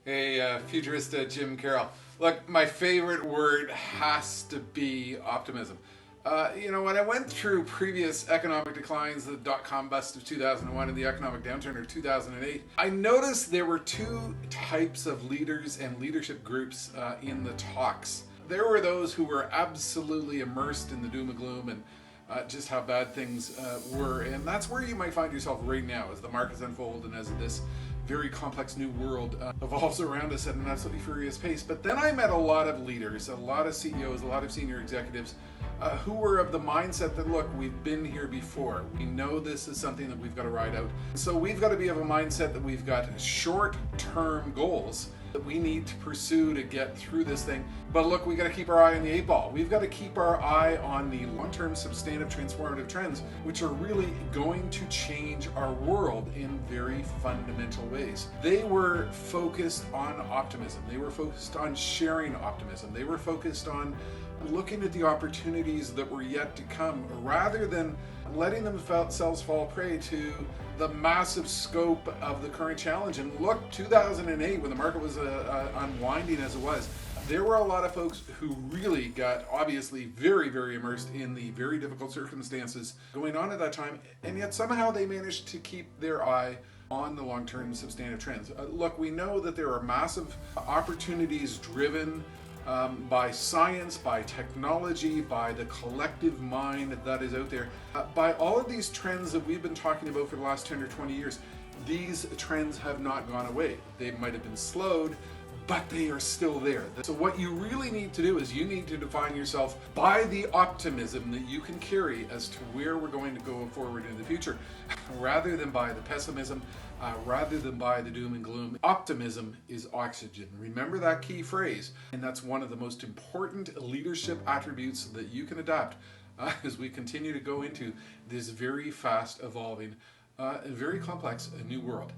Hey, Futurist Jim Carroll. Look, my favorite word has to be optimism. When I went through previous economic declines, the dot-com bust of 2001 and the economic downturn of 2008, I noticed there were two types of leaders and leadership groups in the talks. There were those who were absolutely immersed in the doom and gloom and just how bad things were. And that's where you might find yourself right now as the markets unfold and as this very complex new world evolves around us at an absolutely furious pace. But then I met a lot of leaders, a lot of CEOs, a lot of senior executives who were of the mindset that, look, we've been here before. We know this is something that we've got to ride out. So we've got to be of a mindset that we've got short-term goals that we need to pursue to get through this thing. But look, we got to keep our eye on the 8 ball. We've got to keep our eye on the long-term substantive transformative trends, which are really going to change our world in very fundamental ways. They were focused on optimism. They were focused on sharing optimism. They were focused on looking at the opportunities that were yet to come rather than letting themselves fall prey to the massive scope of the current challenge. And look, 2008, when the market was unwinding as it was, there were a lot of folks who really got obviously very, very immersed in the very difficult circumstances going on at that time, and yet somehow they managed to keep their eye on the long-term substantive trends. Look, we know that there are massive opportunities driven by science, by technology, by the collective mind that is out there, by all of these trends that we've been talking about for the last 10 or 20 years. These trends have not gone away. They might have been slowed, but they are still there. So what you really need to do is you need to define yourself by the optimism that you can carry as to where we're going to go forward in the future, rather than by the pessimism, rather than by the doom and gloom. Optimism is oxygen. Remember that key phrase, and that's one of the most important leadership attributes that you can adopt as we continue to go into this very fast evolving, very complex new world.